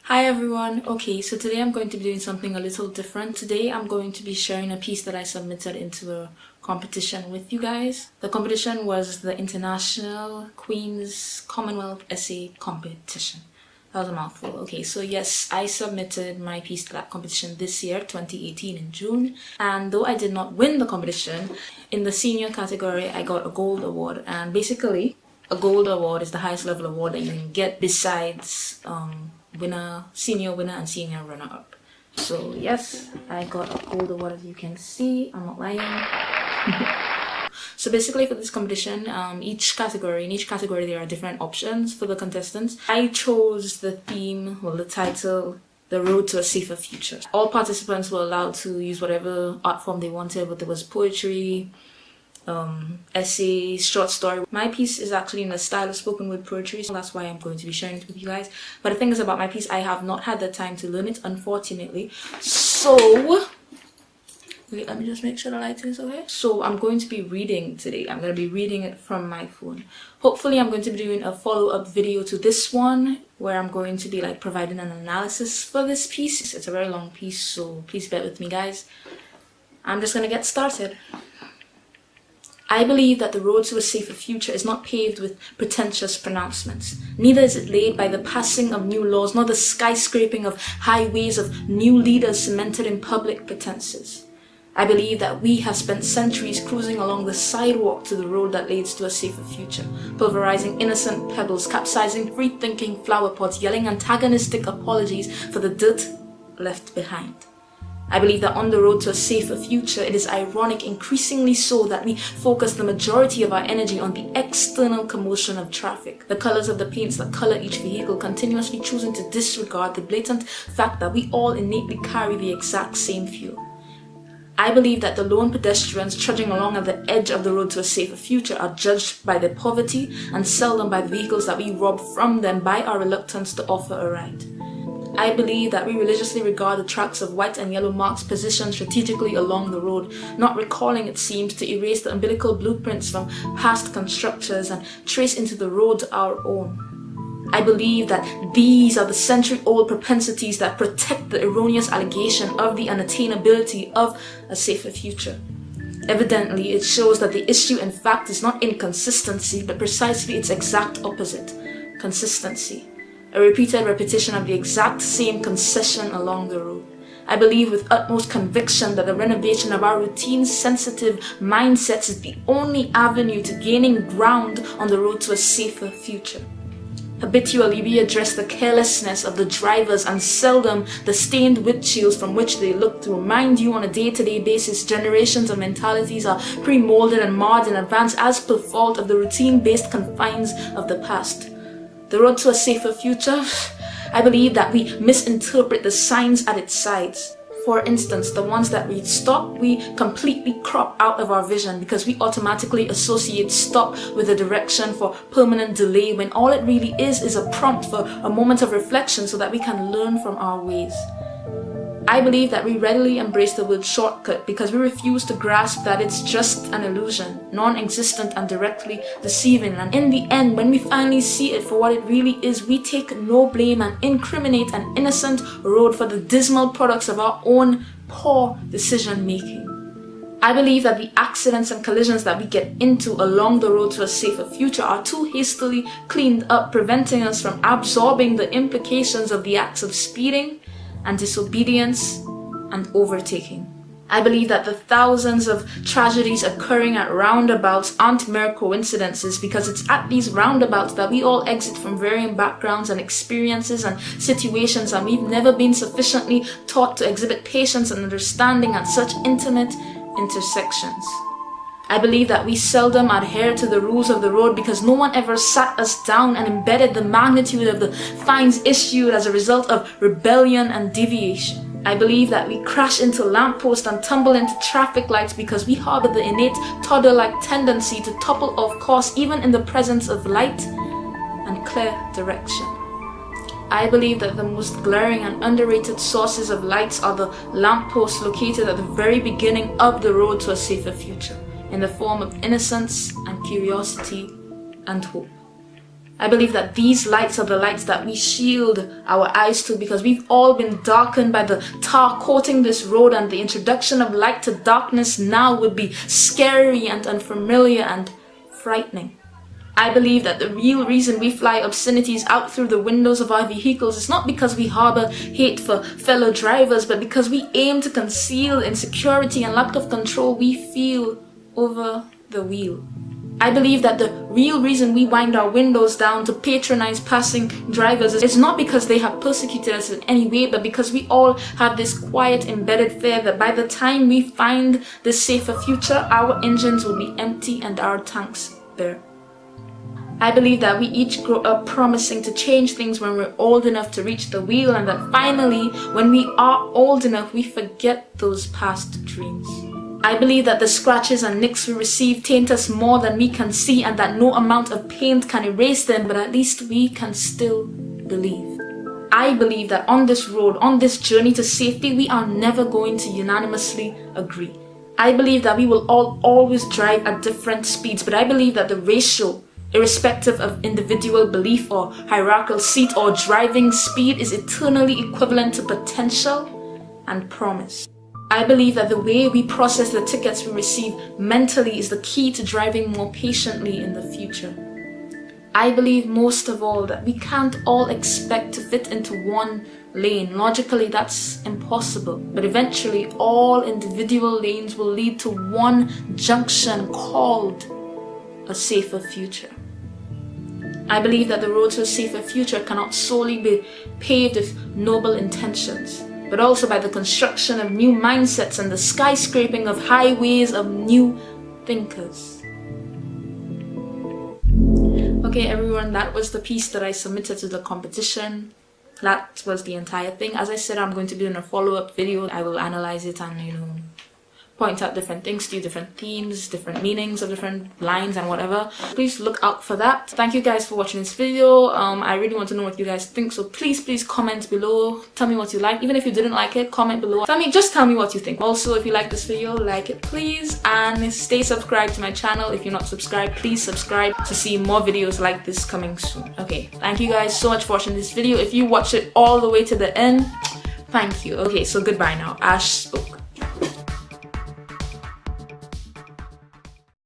Hi everyone. Okay, so today I'm going to be doing something a little different. Today I'm going to be sharing a piece that I submitted into a competition with you guys. The competition was the International Queen's Commonwealth Essay Competition. That was a mouthful. Okay, so yes, I submitted my piece to that competition this year, 2018 in June. And though I did not win the competition, in the senior category I got a gold award. And basically, a gold award is the highest level award that you can get besides winner, senior winner and senior runner-up. So yes, I got a gold award, as you can see. I'm not lying. So basically for this competition, in each category there are different options for the contestants. I chose the theme, the title, The Road to a Safer Future. All participants were allowed to use whatever art form they wanted, but there was poetry, essay, short story. My piece is actually in the style of spoken word poetry, so that's why I'm going to be sharing it with you guys. But the thing is about my piece, I have not had the time to learn it, unfortunately. So wait, let me just make sure the lighting is okay. So I'm going to be reading today. I'm going to be reading it from my phone. Hopefully I'm going to be doing a follow-up video to this one where I'm going to be like providing an analysis for this piece. It's a very long piece, so please bear with me guys. I'm just going to get started. I believe that the road to a safer future is not paved with pretentious pronouncements. Neither is it laid by the passing of new laws, nor the skyscraping of highways of new leaders cemented in public pretenses. I believe that we have spent centuries cruising along the sidewalk to the road that leads to a safer future, pulverizing innocent pebbles, capsizing free-thinking flower pots, yelling antagonistic apologies for the dirt left behind. I believe that on the road to a safer future, it is ironic, increasingly so, that we focus the majority of our energy on the external commotion of traffic, the colors of the paints that color each vehicle, continuously choosing to disregard the blatant fact that we all innately carry the exact same fuel. I believe that the lone pedestrians trudging along at the edge of the road to a safer future are judged by their poverty and seldom by the vehicles that we rob from them by our reluctance to offer a ride. I believe that we religiously regard the tracks of white and yellow marks positioned strategically along the road, not recalling, it seems, to erase the umbilical blueprints from past constructors and trace into the road our own. I believe that these are the century-old propensities that protect the erroneous allegation of the unattainability of a safer future. Evidently, it shows that the issue in fact is not inconsistency, but precisely its exact opposite, consistency. A repeated repetition of the exact same concession along the road. I believe with utmost conviction that the renovation of our routine-sensitive mindsets is the only avenue to gaining ground on the road to a safer future. Habitually, we address the carelessness of the drivers and seldom the stained windshields from which they look through. Mind you, on a day-to-day basis, generations of mentalities are pre-molded and marred in advance as per fault of the routine-based confines of the past. The road to a safer future, I believe that we misinterpret the signs at its sides. For instance, the ones that read stop, we completely crop out of our vision because we automatically associate stop with a direction for permanent delay, when all it really is a prompt for a moment of reflection so that we can learn from our ways. I believe that we readily embrace the word shortcut because we refuse to grasp that it's just an illusion, non-existent and directly deceiving. And in the end, when we finally see it for what it really is, we take no blame and incriminate an innocent road for the dismal products of our own poor decision-making. I believe that the accidents and collisions that we get into along the road to a safer future are too hastily cleaned up, preventing us from absorbing the implications of the acts of speeding and disobedience and overtaking. I believe that the thousands of tragedies occurring at roundabouts aren't mere coincidences, because it's at these roundabouts that we all exit from varying backgrounds and experiences and situations, and we've never been sufficiently taught to exhibit patience and understanding at such intimate intersections. I believe that we seldom adhere to the rules of the road because no one ever sat us down and embedded the magnitude of the fines issued as a result of rebellion and deviation. I believe that we crash into lampposts and tumble into traffic lights because we harbor the innate toddler-like tendency to topple off course even in the presence of light and clear direction. I believe that the most glaring and underrated sources of lights are the lampposts located at the very beginning of the road to a safer future, in the form of innocence and curiosity and hope. I believe that these lights are the lights that we shield our eyes to, because we've all been darkened by the tar coating this road, and the introduction of light to darkness now would be scary and unfamiliar and frightening. I believe that the real reason we fly obscenities out through the windows of our vehicles is not because we harbor hate for fellow drivers, but because we aim to conceal insecurity and lack of control we feel over the wheel. I believe that the real reason we wind our windows down to patronize passing drivers is not because they have persecuted us in any way, but because we all have this quiet embedded fear that by the time we find this safer future, our engines will be empty and our tanks bare. I believe that we each grow up promising to change things when we're old enough to reach the wheel, and that finally, when we are old enough, we forget those past dreams. I believe that the scratches and nicks we receive taint us more than we can see, and that no amount of paint can erase them, but at least we can still believe. I believe that on this road, on this journey to safety, we are never going to unanimously agree. I believe that we will all always drive at different speeds, but I believe that the ratio, irrespective of individual belief or hierarchical seat or driving speed, is eternally equivalent to potential and promise. I believe that the way we process the tickets we receive mentally is the key to driving more patiently in the future. I believe most of all that we can't all expect to fit into one lane. Logically, that's impossible, but eventually all individual lanes will lead to one junction called a safer future. I believe that the road to a safer future cannot solely be paved with noble intentions, but also by the construction of new mindsets and the skyscraping of highways of new thinkers. Okay everyone, that was the piece that I submitted to the competition. That was the entire thing. As I said, I'm going to be doing a follow-up video. I will analyze it and point out different things to you, different themes, different meanings of different lines and whatever. Please look out for that. Thank you guys for watching this video. I really want to know what you guys think, so please comment below. Tell me what you like. Even if you didn't like it, comment below. Just tell me what you think. Also, if you like this video, like it please, and stay subscribed to my channel. If you're not subscribed, please subscribe to see more videos like this coming soon. Okay, thank you guys so much for watching this video. If you watch it all the way to the end, thank you. Okay, so goodbye now. Ash spoke.